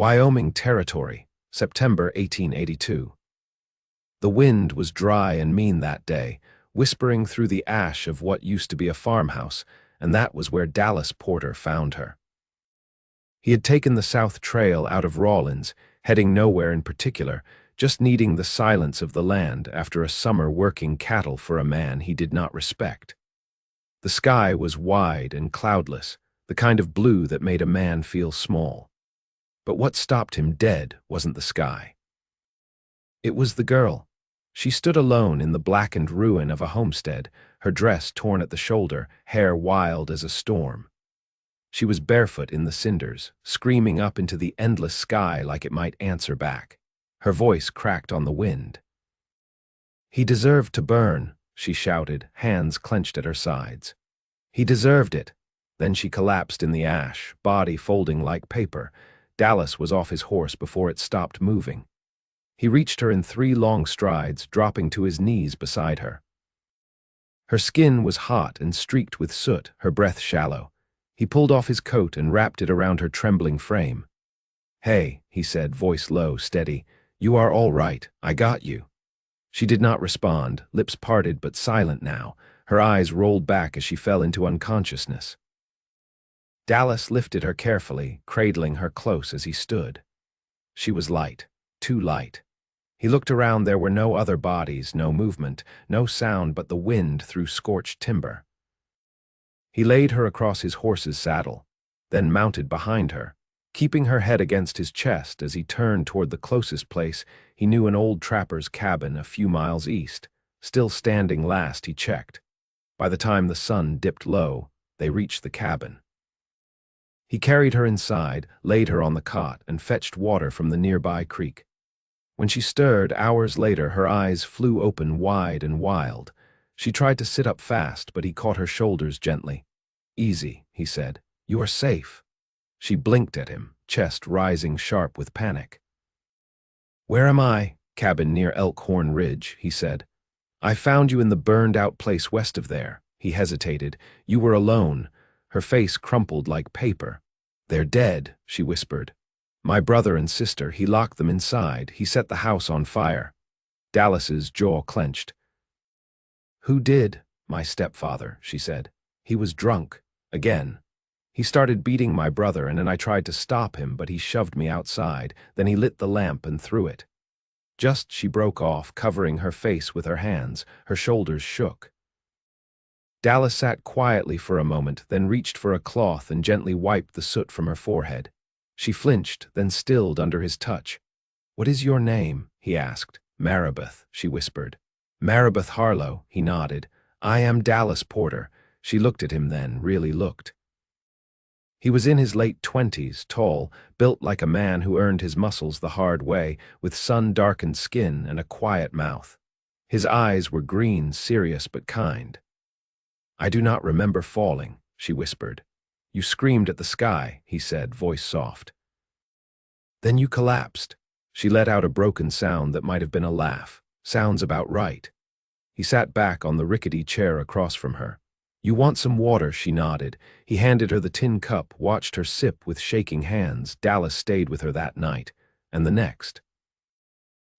Wyoming Territory, September 1882. The wind was dry and mean that day, whispering through the ash of what used to be a farmhouse, and that was where Dallas Porter found her. He had taken the South Trail out of Rawlins, heading nowhere in particular, just needing the silence of the land after a summer working cattle for a man he did not respect. The sky was wide and cloudless, the kind of blue that made a man feel small. But what stopped him dead wasn't the sky. It was the girl. She stood alone in the blackened ruin of a homestead, her dress torn at the shoulder, hair wild as a storm. She was barefoot in the cinders, screaming up into the endless sky like it might answer back. Her voice cracked on the wind. "He deserved to burn," she shouted, hands clenched at her sides. "He deserved it." Then she collapsed in the ash, body folding like paper. Dallas was off his horse before it stopped moving. He reached her in 3 long strides, dropping to his knees beside her. Her skin was hot and streaked with soot, her breath shallow. He pulled off his coat and wrapped it around her trembling frame. "Hey," he said, voice low, steady. "You are all right. I got you." She did not respond, lips parted but silent now. Her eyes rolled back as she fell into unconsciousness. Dallas lifted her carefully, cradling her close as he stood. She was light, too light. He looked around. There were no other bodies, no movement, no sound but the wind through scorched timber. He laid her across his horse's saddle, then mounted behind her, keeping her head against his chest as he turned toward the closest place he knew, an old trapper's cabin a few miles east. Still standing last, he checked. By the time the sun dipped low, they reached the cabin. He carried her inside, laid her on the cot, and fetched water from the nearby creek. When she stirred hours later, her eyes flew open wide and wild. She tried to sit up fast, but he caught her shoulders gently. "Easy," he said. "You are safe." She blinked at him, chest rising sharp with panic. "Where am I?" "Cabin near Elkhorn Ridge," he said. "I found you in the burned-out place west of there." He hesitated. "You were alone." Her face crumpled like paper. "They're dead," she whispered. "My brother and sister, he locked them inside. He set the house on fire." Dallas's jaw clenched. "Who did?" "My stepfather," she said. "He was drunk. Again. He started beating my brother, and then I tried to stop him, but he shoved me outside. Then he lit the lamp and threw it." Just she broke off, covering her face with her hands. Her shoulders shook. Dallas sat quietly for a moment, then reached for a cloth and gently wiped the soot from her forehead. She flinched, then stilled under his touch. "What is your name?" he asked. "Marabeth," she whispered. "Marabeth Harlow," he nodded. "I am Dallas Porter." She looked at him then, really looked. He was in his late 20s, tall, built like a man who earned his muscles the hard way, with sun-darkened skin and a quiet mouth. His eyes were green, serious but kind. "I do not remember falling," she whispered. "You screamed at the sky," he said, voice soft. "Then you collapsed." She let out a broken sound that might have been a laugh. "Sounds about right." He sat back on the rickety chair across from her. "You want some water?" She nodded. He handed her the tin cup, watched her sip with shaking hands. Dallas stayed with her that night, and the next.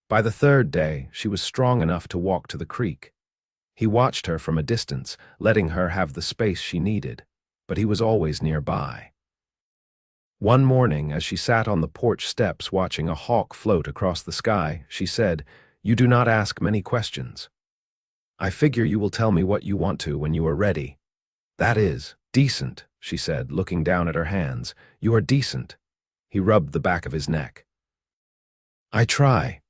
By the 3rd day, she was strong enough to walk to the creek. He watched her from a distance, letting her have the space she needed, but he was always nearby. One morning, as she sat on the porch steps watching a hawk float across the sky, she said, "You do not ask many questions. I figure you will tell me what you want to when you are ready." "That is decent," she said, looking down at her hands. "You are decent." He rubbed the back of his neck. "I try."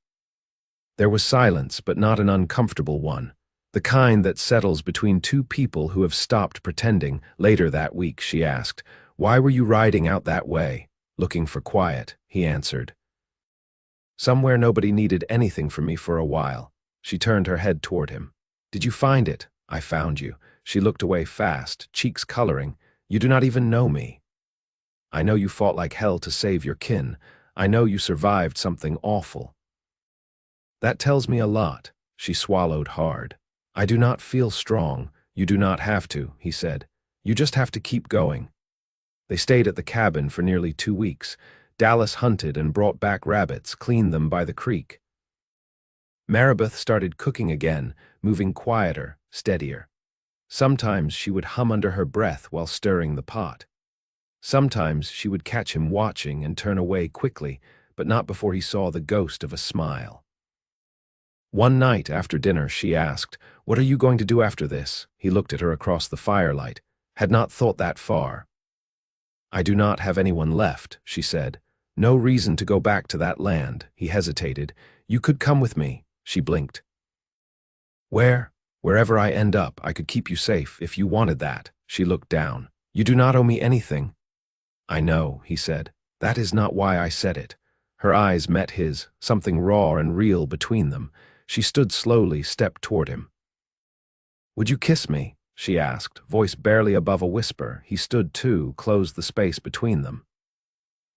There was silence, but not an uncomfortable one. The kind that settles between two people who have stopped pretending. Later that week, she asked, "Why were you riding out that way?" "Looking for quiet," he answered. "Somewhere nobody needed anything from me for a while." She turned her head toward him. "Did you find it?" "I found you." She looked away fast, cheeks coloring. "You do not even know me." "I know you fought like hell to save your kin. I know you survived something awful." "That tells me a lot." She swallowed hard. "I do not feel strong." "You do not have to," he said. "You just have to keep going." They stayed at the cabin for nearly 2 weeks. Dallas hunted and brought back rabbits, cleaned them by the creek. Marabeth started cooking again, moving quieter, steadier. Sometimes she would hum under her breath while stirring the pot. Sometimes she would catch him watching and turn away quickly, but not before he saw the ghost of a smile. One night after dinner, she asked, "What are you going to do after this?" He looked at her across the firelight. "Had not thought that far." "I do not have anyone left," she said. "No reason to go back to that land." He hesitated. "You could come with me." She blinked. "Where?" "Wherever I end up, I could keep you safe if you wanted that." She looked down. "You do not owe me anything." "I know," he said. "That is not why I said it." Her eyes met his, something raw and real between them. She stood slowly, stepped toward him. "Would you kiss me?" she asked, voice barely above a whisper. He stood too, closed the space between them.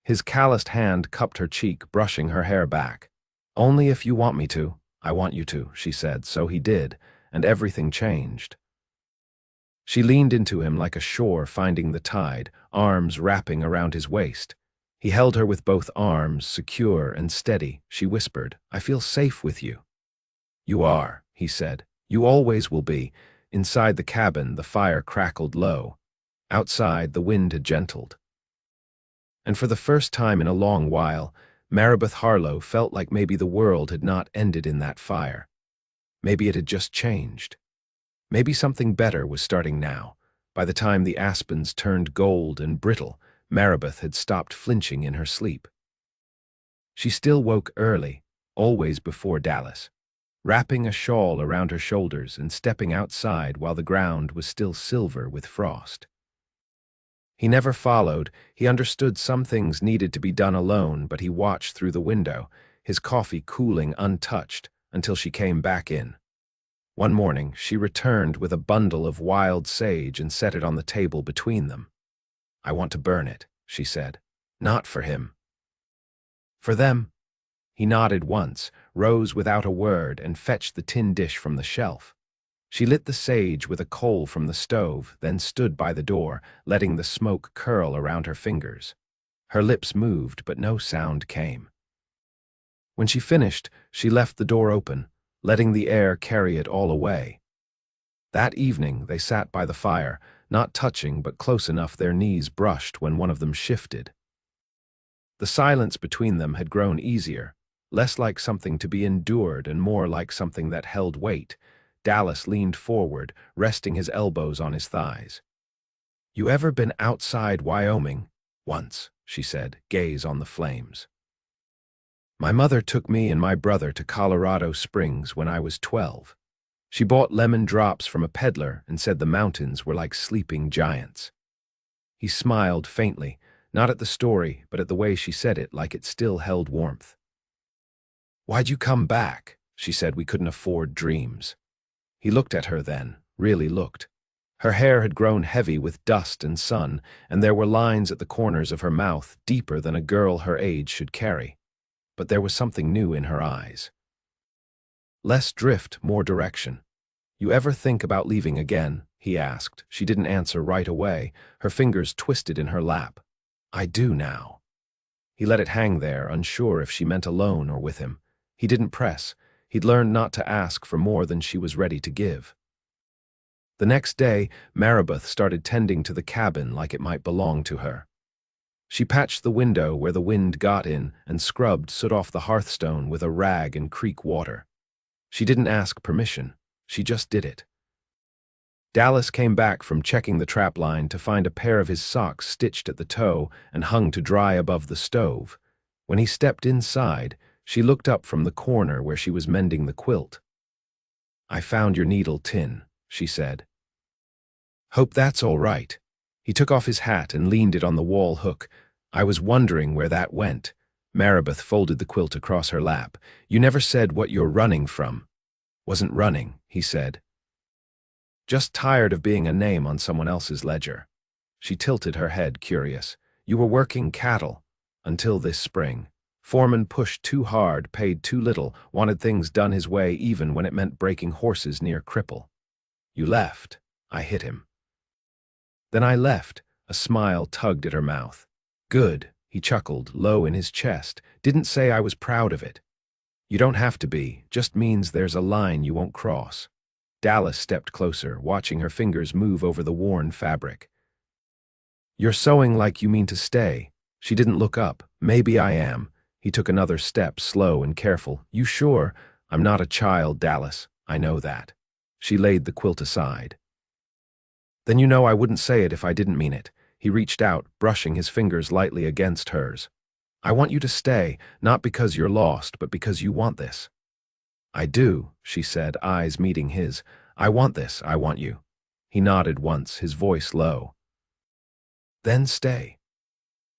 His calloused hand cupped her cheek, brushing her hair back. "Only if you want me to." "I want you to," she said. So he did, and everything changed. She leaned into him like a shore finding the tide, arms wrapping around his waist. He held her with both arms, secure and steady. She whispered, "I feel safe with you." "You are," he said. "You always will be." Inside the cabin, the fire crackled low. Outside, the wind had gentled. And for the first time in a long while, Marabeth Harlow felt like maybe the world had not ended in that fire. Maybe it had just changed. Maybe something better was starting now. By the time the aspens turned gold and brittle, Marabeth had stopped flinching in her sleep. She still woke early, always before Dallas, wrapping a shawl around her shoulders and stepping outside while the ground was still silver with frost. He never followed. He understood some things needed to be done alone, but he watched through the window, his coffee cooling untouched, until she came back in. One morning, she returned with a bundle of wild sage and set it on the table between them. "I want to burn it," she said. "Not for him." "For them." He nodded once, rose without a word, and fetched the tin dish from the shelf. She lit the sage with a coal from the stove, then stood by the door, letting the smoke curl around her fingers. Her lips moved, but no sound came. When she finished, she left the door open, letting the air carry it all away. That evening, they sat by the fire, not touching but close enough their knees brushed when one of them shifted. The silence between them had grown easier, less like something to be endured and more like something that held weight. Dallas leaned forward, resting his elbows on his thighs. "You ever been outside Wyoming?" "Once," she said, gaze on the flames. "My mother took me and my brother to Colorado Springs when I was 12. She bought lemon drops from a peddler and said the mountains were like sleeping giants." He smiled faintly, not at the story, but at the way she said it, like it still held warmth. "Why'd you come back?" She said. "We couldn't afford dreams." He looked at her then, really looked. Her hair had grown heavy with dust and sun, and there were lines at the corners of her mouth deeper than a girl her age should carry. But there was something new in her eyes. Less drift, more direction. "You ever think about leaving again?" he asked. She didn't answer right away, her fingers twisted in her lap. "I do now." He let it hang there, unsure if she meant alone or with him. He didn't press. He'd learned not to ask for more than she was ready to give. The next day, Marabeth started tending to the cabin like it might belong to her. She patched the window where the wind got in and scrubbed soot off the hearthstone with a rag and creek water. She didn't ask permission. She just did it. Dallas came back from checking the trap line to find a pair of his socks stitched at the toe and hung to dry above the stove. When he stepped inside, she looked up from the corner where she was mending the quilt. "I found your needle tin," she said. "Hope that's all right." He took off his hat and leaned it on the wall hook. "I was wondering where that went." Marabeth folded the quilt across her lap. "You never said what you're running from." "Wasn't running," he said. "Just tired of being a name on someone else's ledger." She tilted her head, curious. "You were working cattle until this spring. Foreman pushed too hard, paid too little, wanted things done his way even when it meant breaking horses near Cripple. You left." I hit him. "Then I left." A smile tugged at her mouth. "Good," He chuckled, low in his chest. Didn't say I was proud of it. You don't have to be, just means there's a line you won't cross. Dallas stepped closer, watching her fingers move over the worn fabric. You're sewing like you mean to stay. She didn't look up. Maybe I am. He took another step, slow and careful. You sure? I'm not a child, Dallas. I know that. She laid the quilt aside. Then you know I wouldn't say it if I didn't mean it. He reached out, brushing his fingers lightly against hers. I want you to stay, not because you're lost, but because you want this. I do, she said, eyes meeting his. I want this, I want you. He nodded once, his voice low. Then stay.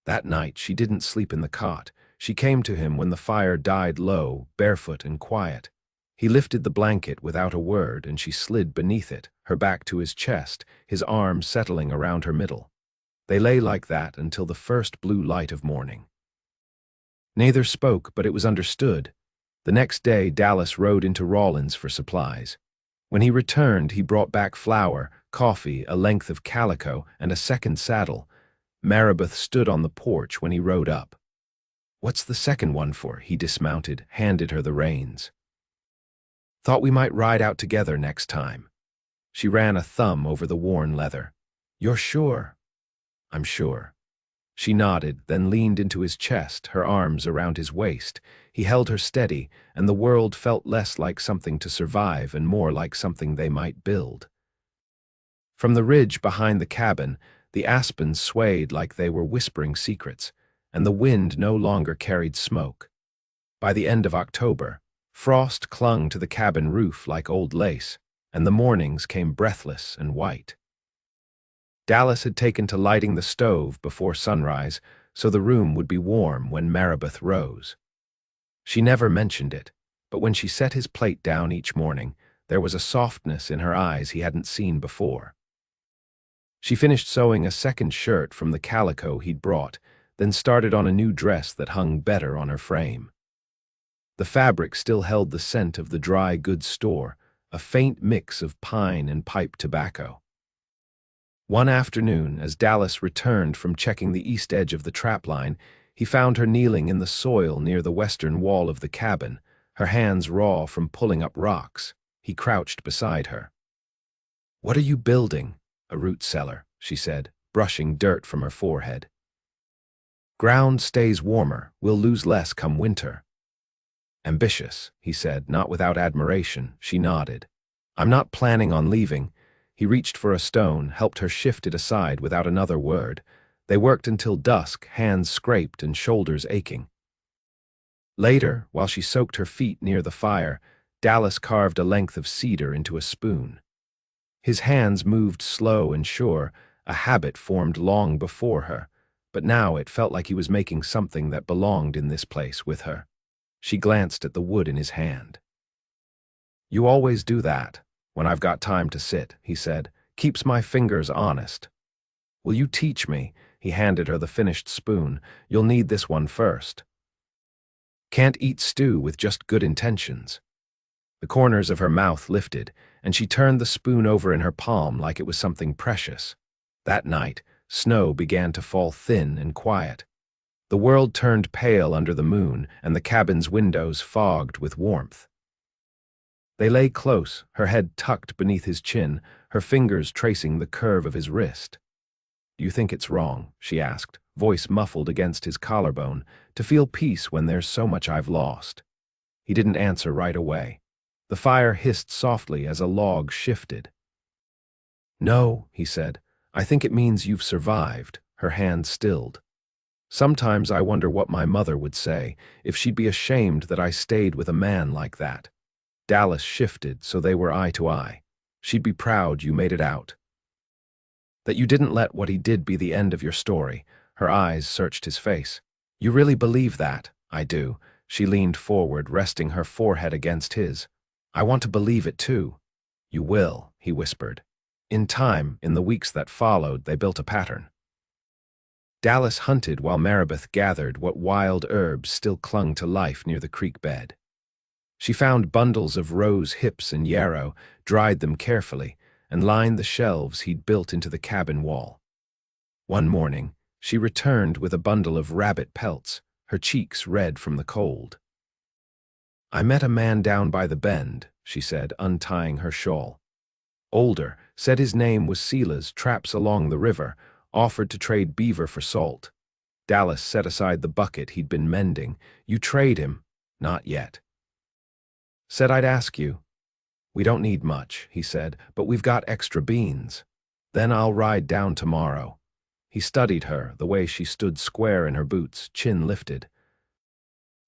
That night she didn't sleep in the cot. She came to him when the fire died low, barefoot and quiet. He lifted the blanket without a word, and she slid beneath it, her back to his chest, his arms settling around her middle. They lay like that until the first blue light of morning. Neither spoke, but it was understood. The next day Dallas rode into Rawlins for supplies. When he returned, he brought back flour, coffee, a length of calico, and a second saddle. Marabeth stood on the porch when he rode up. What's the second one for? He dismounted, handed her the reins. Thought we might ride out together next time. She ran a thumb over the worn leather. You're sure? I'm sure. She nodded, then leaned into his chest, her arms around his waist. He held her steady, and the world felt less like something to survive and more like something they might build. From the ridge behind the cabin, the aspens swayed like they were whispering secrets, and the wind no longer carried smoke. By the end of October, frost clung to the cabin roof like old lace, and the mornings came breathless and white. Dallas had taken to lighting the stove before sunrise, so the room would be warm when Marabeth rose. She never mentioned it, but when she set his plate down each morning, there was a softness in her eyes he hadn't seen before. She finished sewing a second shirt from the calico he'd brought, then started on a new dress that hung better on her frame. The fabric still held the scent of the dry goods store, a faint mix of pine and pipe tobacco. One afternoon, as Dallas returned from checking the east edge of the trapline, he found her kneeling in the soil near the western wall of the cabin, her hands raw from pulling up rocks. He crouched beside her. What are you building? A root cellar, she said, brushing dirt from her forehead. Ground stays warmer, we'll lose less come winter. Ambitious, he said, not without admiration. She nodded. I'm not planning on leaving. He reached for a stone, helped her shift it aside without another word. They worked until dusk, hands scraped and shoulders aching. Later, while she soaked her feet near the fire, Dallas carved a length of cedar into a spoon. His hands moved slow and sure, a habit formed long before her, but now it felt like he was making something that belonged in this place with her. She glanced at the wood in his hand. You always do that. When I've got time to sit, he said, keeps my fingers honest. Will you teach me? He handed her the finished spoon. You'll need this one first. Can't eat stew with just good intentions. The corners of her mouth lifted, and she turned the spoon over in her palm like it was something precious. That night, snow began to fall thin and quiet. The world turned pale under the moon, and the cabin's windows fogged with warmth. They lay close, her head tucked beneath his chin, her fingers tracing the curve of his wrist. Do you think it's wrong? She asked, voice muffled against his collarbone, to feel peace when there's so much I've lost. He didn't answer right away. The fire hissed softly as a log shifted. No, he said, I think it means you've survived. Her hand stilled. Sometimes I wonder what my mother would say, if she'd be ashamed that I stayed with a man like that. Dallas shifted so they were eye to eye. She'd be proud you made it out. That you didn't let what he did be the end of your story. Her eyes searched his face. You really believe that? I do. She leaned forward, resting her forehead against his. I want to believe it too. You will, he whispered. In time, in the weeks that followed, they built a pattern. Dallas hunted while Marabeth gathered what wild herbs still clung to life near the creek bed. She found bundles of rose hips and yarrow, dried them carefully, and lined the shelves he'd built into the cabin wall. One morning, She returned with a bundle of rabbit pelts, her cheeks red from the cold. "I met a man down by the bend," she said, untying her shawl. "Older, said his name was Silas, traps along the river, offered to trade beaver for salt." Dallas set aside the bucket he'd been mending. "You trade him?" "Not yet." "Said I'd ask you." "We don't need much," he said, "but we've got extra beans. Then I'll ride down tomorrow." He studied her, the way she stood square in her boots, chin lifted.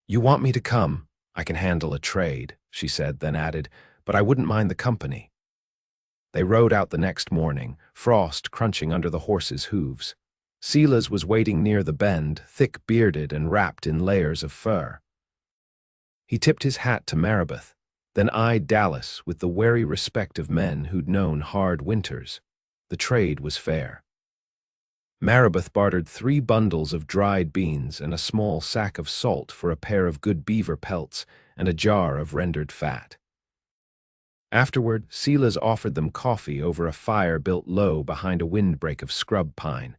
"You want me to come? I can handle a trade," she said, then added, "but I wouldn't mind the company." They rode out the next morning, frost crunching under the horses' hooves. Silas was waiting near the bend, thick-bearded and wrapped in layers of fur. He tipped his hat to Marabeth, then eyed Dallas with the wary respect of men who'd known hard winters. The trade was fair. Marabeth bartered 3 bundles of dried beans and a small sack of salt for a pair of good beaver pelts and a jar of rendered fat. Afterward, Silas offered them coffee over a fire built low behind a windbreak of scrub pine.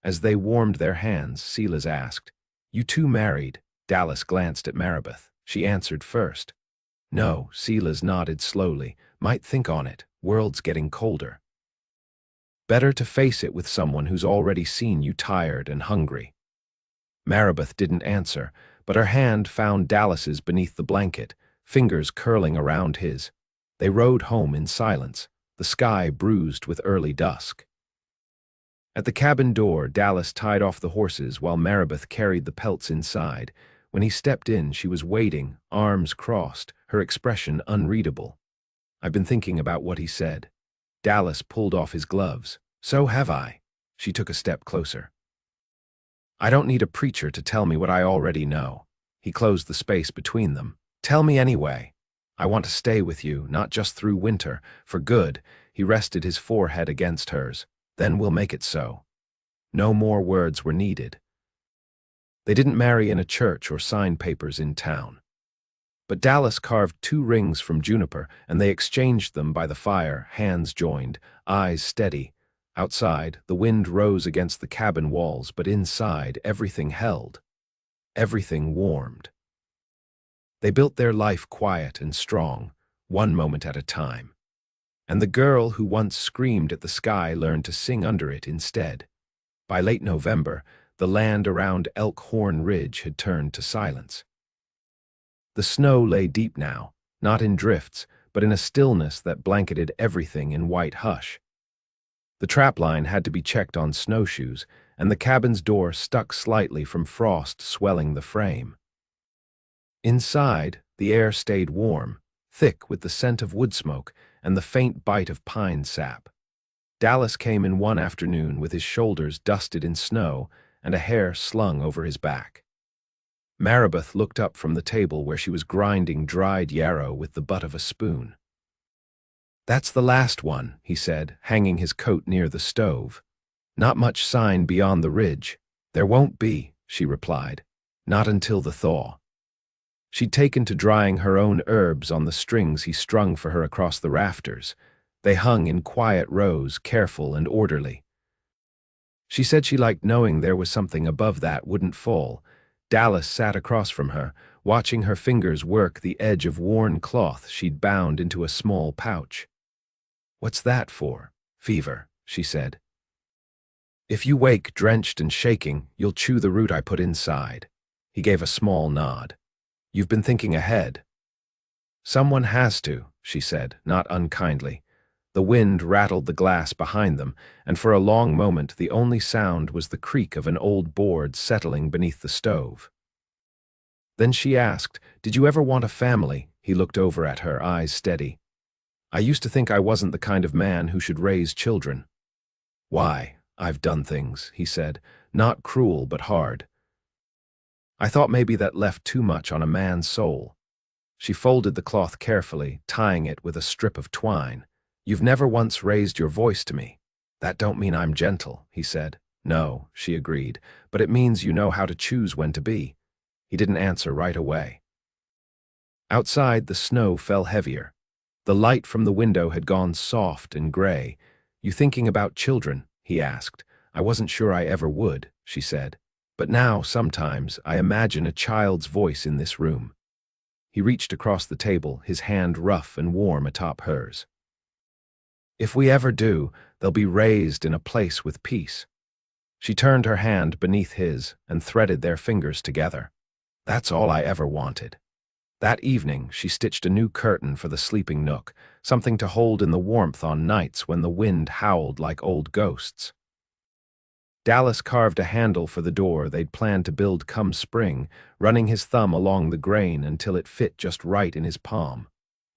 As they warmed their hands, Silas asked, "You two married?" Dallas glanced at Marabeth. She answered first. "No," Silas nodded slowly. "Might think on it. World's getting colder. Better to face it with someone who's already seen you tired and hungry." Marabeth didn't answer, but her hand found Dallas's beneath the blanket, fingers curling around his. They rode home in silence, the sky bruised with early dusk. At the cabin door, Dallas tied off the horses while Marabeth carried the pelts inside. When he stepped in, she was waiting, arms crossed, her expression unreadable. "I've been thinking about what he said." Dallas pulled off his gloves. "So have I." She took a step closer. "I don't need a preacher to tell me what I already know." He closed the space between them. "Tell me anyway. I want to stay with you, not just through winter, for good." He rested his forehead against hers. "Then we'll make it so." No more words were needed. They didn't marry in a church or sign papers in town. But Dallas carved 2 rings from juniper, and they exchanged them by the fire, hands joined, eyes steady. Outside, the wind rose against the cabin walls, but inside, everything held. Everything warmed. They built their life quiet and strong, one moment at a time. And the girl who once screamed at the sky learned to sing under it instead. By late November, the land around Elkhorn Ridge had turned to silence. The snow lay deep now, not in drifts, but in a stillness that blanketed everything in white hush. The trapline had to be checked on snowshoes, and the cabin's door stuck slightly from frost swelling the frame. Inside, the air stayed warm, thick with the scent of wood smoke and the faint bite of pine sap. Dallas came in one afternoon with his shoulders dusted in snow and a hair slung over his back. Marabeth looked up from the table where she was grinding dried yarrow with the butt of a spoon. "That's the last one," he said, hanging his coat near the stove. "Not much sign beyond the ridge." "There won't be," she replied. "Not until the thaw." She'd taken to drying her own herbs on the strings he strung for her across the rafters. They hung in quiet rows, careful and orderly. She said she liked knowing there was something above that wouldn't fall. Dallas sat across from her, watching her fingers work the edge of worn cloth she'd bound into a small pouch. "What's that for?" "Fever," she said. "If you wake drenched and shaking, you'll chew the root I put inside." He gave a small nod. "You've been thinking ahead." "Someone has to," she said, not unkindly. The wind rattled the glass behind them, and for a long moment the only sound was the creak of an old board settling beneath the stove. Then she asked, "Did you ever want a family?" He looked over at her, eyes steady. "I used to think I wasn't the kind of man who should raise children." "Why? I've done things," he said, "not cruel but hard. I thought maybe that left too much on a man's soul." She folded the cloth carefully, tying it with a strip of twine. "You've never once raised your voice to me." "That don't mean I'm gentle," he said. "No," she agreed, "but it means you know how to choose when to be." He didn't answer right away. Outside, the snow fell heavier. The light from the window had gone soft and gray. "You thinking about children?" he asked. "I wasn't sure I ever would." she said. But now, sometimes, I imagine a child's voice in this room. He reached across the table, his hand rough and warm atop hers. If we ever do, they'll be raised in a place with peace. She turned her hand beneath his and threaded their fingers together. That's all I ever wanted. That evening, she stitched a new curtain for the sleeping nook, something to hold in the warmth on nights when the wind howled like old ghosts. Dallas carved a handle for the door they'd planned to build come spring, running his thumb along the grain until it fit just right in his palm.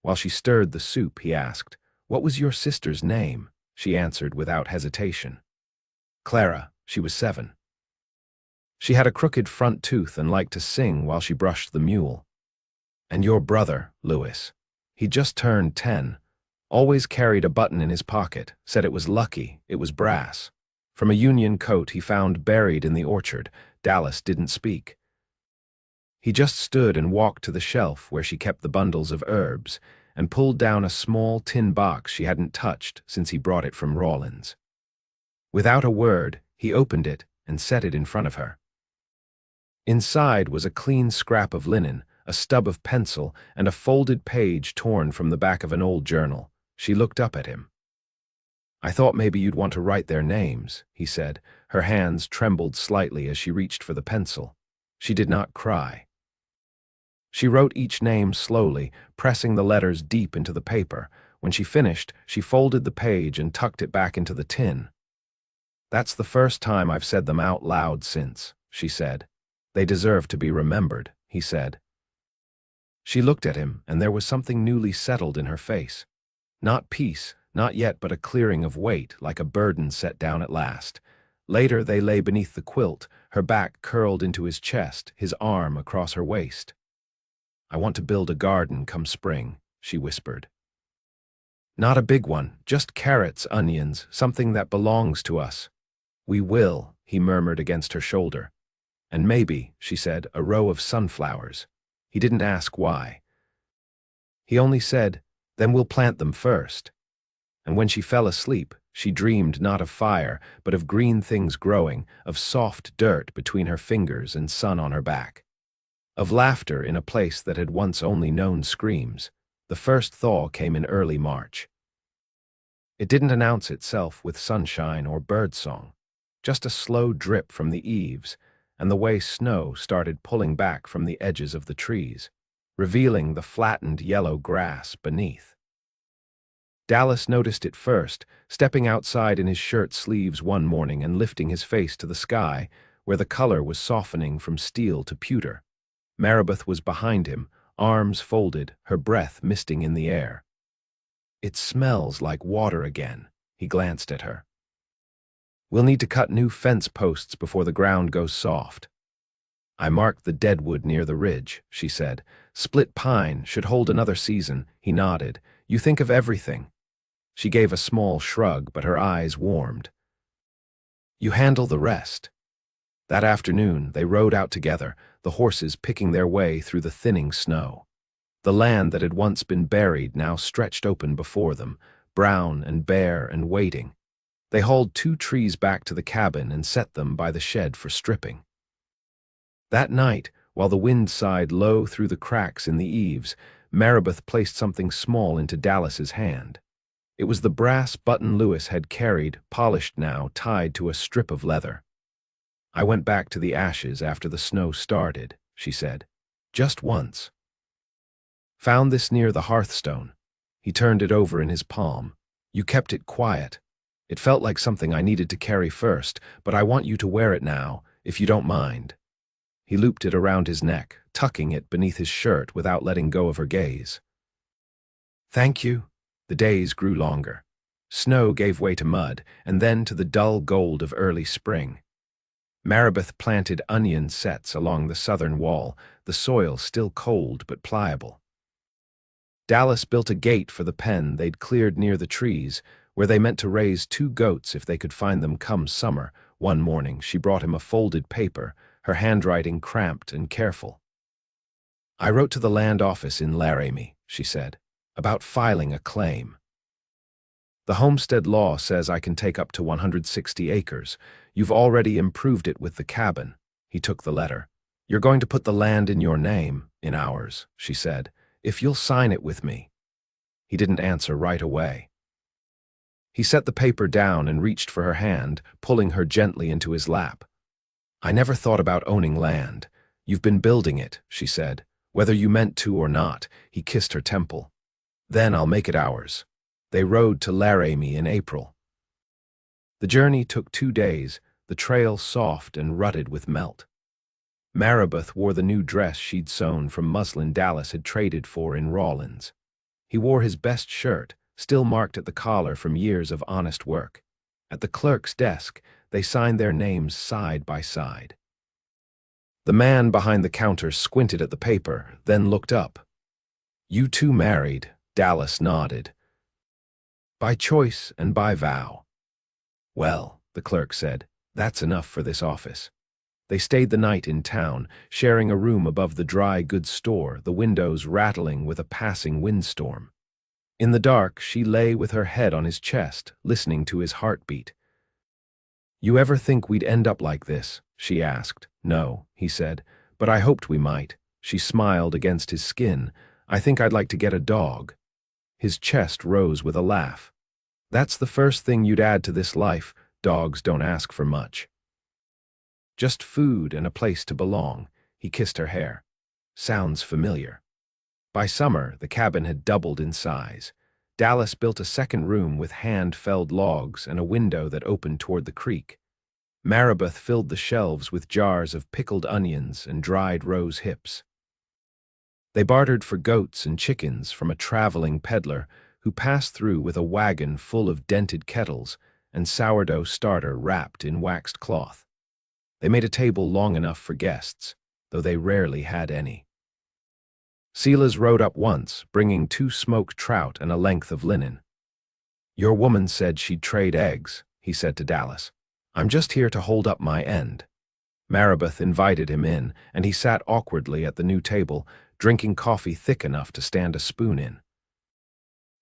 While she stirred the soup, he asked, "What was your sister's name?" She answered without hesitation. Clara. She was 7. She had a crooked front tooth and liked to sing while she brushed the mule. And your brother, Louis. He just turned 10. Always carried a button in his pocket, said it was lucky, it was brass. From a Union coat he found buried in the orchard, Dallas didn't speak. He just stood and walked to the shelf where she kept the bundles of herbs and pulled down a small tin box she hadn't touched since he brought it from Rawlins. Without a word, he opened it and set it in front of her. Inside was a clean scrap of linen, a stub of pencil, and a folded page torn from the back of an old journal. She looked up at him. "I thought maybe you'd want to write their names," he said. Her hands trembled slightly as she reached for the pencil. She did not cry. She wrote each name slowly, pressing the letters deep into the paper. When she finished, she folded the page and tucked it back into the tin. "That's the first time I've said them out loud since," she said. "They deserve to be remembered," he said. She looked at him, and there was something newly settled in her face. Not peace, not yet, but a clearing of weight, like a burden set down at last. Later they lay beneath the quilt, her back curled into his chest, his arm across her waist. "I want to build a garden come spring," she whispered. "Not a big one, just carrots, onions, something that belongs to us." "We will," he murmured against her shoulder. "And maybe," she said, "a row of sunflowers." He didn't ask why. He only said, "Then we'll plant them first." And when she fell asleep, she dreamed not of fire, but of green things growing, of soft dirt between her fingers and sun on her back. Of laughter in a place that had once only known screams. The first thaw came in early March. It didn't announce itself with sunshine or birdsong, just a slow drip from the eaves, and the way snow started pulling back from the edges of the trees, revealing the flattened yellow grass beneath. Dallas noticed it first, stepping outside in his shirt sleeves one morning and lifting his face to the sky, where the color was softening from steel to pewter. Marabeth was behind him, arms folded, her breath misting in the air. "It smells like water again," he glanced at her. "We'll need to cut new fence posts before the ground goes soft." "I marked the deadwood near the ridge," she said. "Split pine should hold another season," he nodded. "You think of everything." She gave a small shrug, but her eyes warmed. "You handle the rest." That afternoon, they rode out together, the horses picking their way through the thinning snow. The land that had once been buried now stretched open before them, brown and bare and waiting. They hauled 2 trees back to the cabin and set them by the shed for stripping. That night, while the wind sighed low through the cracks in the eaves, Marabeth placed something small into Dallas's hand. It was the brass button Louis had carried, polished now, tied to a strip of leather. "I went back to the ashes after the snow started," she said. "Just once. Found this near the hearthstone." He turned it over in his palm. "You kept it quiet. It felt like something I needed to carry first, but I want you to wear it now, if you don't mind." He looped it around his neck, tucking it beneath his shirt without letting go of her gaze. "Thank you." The days grew longer. Snow gave way to mud, and then to the dull gold of early spring. Marabeth planted onion sets along the southern wall, the soil still cold but pliable. Dallas built a gate for the pen they'd cleared near the trees, where they meant to raise 2 goats if they could find them come summer. One morning she brought him a folded paper, her handwriting cramped and careful. "I wrote to the land office in Laramie," she said, "about filing a claim." The homestead law says I can take up to 160 acres. You've already improved it with the cabin. He took the letter. You're going to put the land in your name, in ours, she said, if you'll sign it with me. He didn't answer right away. He set the paper down and reached for her hand, pulling her gently into his lap. I never thought about owning land. You've been building it, she said. Whether you meant to or not, he kissed her temple. Then I'll make it ours. They rode to Laramie in April. The journey took 2 days, the trail soft and rutted with melt. Marabeth wore the new dress she'd sewn from muslin Dallas had traded for in Rawlins. He wore his best shirt, still marked at the collar from years of honest work. At the clerk's desk, they signed their names side by side. The man behind the counter squinted at the paper, then looked up. You two married, Dallas nodded. By choice and by vow. Well, the clerk said, that's enough for this office. They stayed the night in town, sharing a room above the dry goods store, the windows rattling with a passing windstorm. In the dark, she lay with her head on his chest, listening to his heartbeat. You ever think we'd end up like this? She asked. No, he said, but I hoped we might. She smiled against his skin. I think I'd like to get a dog. His chest rose with a laugh. That's the first thing you'd add to this life. Dogs don't ask for much. Just food and a place to belong. He kissed her hair. Sounds familiar. By summer, the cabin had doubled in size. Dallas built a second room with hand-felled logs and a window that opened toward the creek. Marabeth filled the shelves with jars of pickled onions and dried rose hips. They bartered for goats and chickens from a traveling peddler who passed through with a wagon full of dented kettles and sourdough starter wrapped in waxed cloth. They made a table long enough for guests, though they rarely had any. Silas rode up once, bringing 2 smoked trout and a length of linen. Your woman said she'd trade eggs, he said to Dallas. I'm just here to hold up my end. Marabeth invited him in, and he sat awkwardly at the new table, drinking coffee thick enough to stand a spoon in.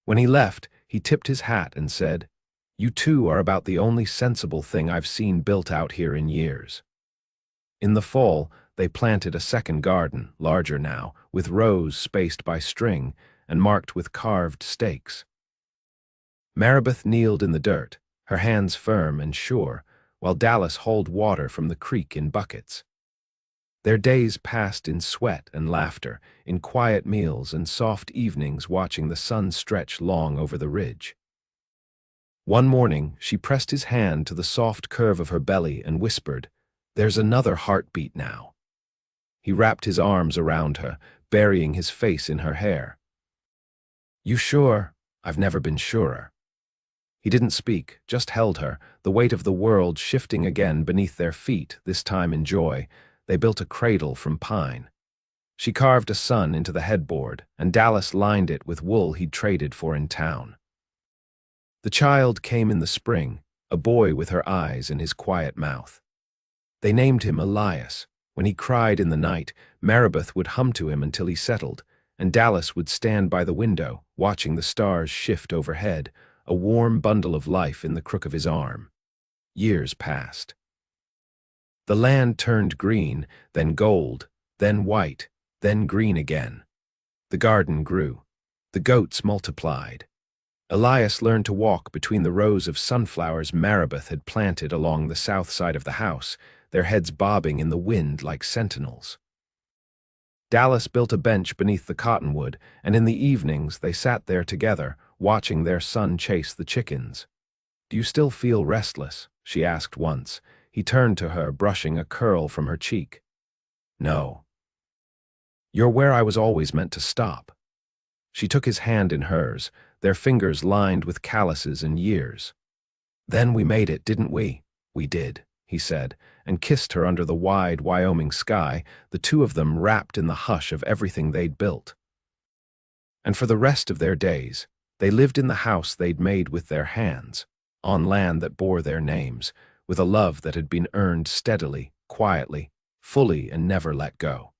When he left, he tipped his hat and said, You two are about the only sensible thing I've seen built out here in years. In the fall, they planted a second garden, larger now, with rows spaced by string and marked with carved stakes. Marabeth kneeled in the dirt, her hands firm and sure, while Dallas hauled water from the creek in buckets. Their days passed in sweat and laughter, in quiet meals and soft evenings watching the sun stretch long over the ridge. One morning, she pressed his hand to the soft curve of her belly and whispered, There's another heartbeat now. He wrapped his arms around her, burying his face in her hair. You sure? I've never been surer. He didn't speak, just held her, the weight of the world shifting again beneath their feet, this time in joy. They built a cradle from pine. She carved a sun into the headboard, and Dallas lined it with wool he'd traded for in town. The child came in the spring, a boy with her eyes and his quiet mouth. They named him Elias. When he cried in the night, Marabeth would hum to him until he settled, and Dallas would stand by the window, watching the stars shift overhead, a warm bundle of life in the crook of his arm. Years passed. The land turned green, then gold, then white, then green again. The garden grew. The goats multiplied. Elias learned to walk between the rows of sunflowers Marabeth had planted along the south side of the house, their heads bobbing in the wind like sentinels. Dallas built a bench beneath the cottonwood, and in the evenings they sat there together, watching their son chase the chickens. Do you still feel restless? She asked once. He turned to her, brushing a curl from her cheek. No. You're where I was always meant to stop. She took his hand in hers, their fingers lined with calluses and years. Then we made it, didn't we? We did, he said, and kissed her under the wide Wyoming sky, the two of them wrapped in the hush of everything they'd built. And for the rest of their days, they lived in the house they'd made with their hands, on land that bore their names, with a love that had been earned steadily, quietly, fully, and never let go.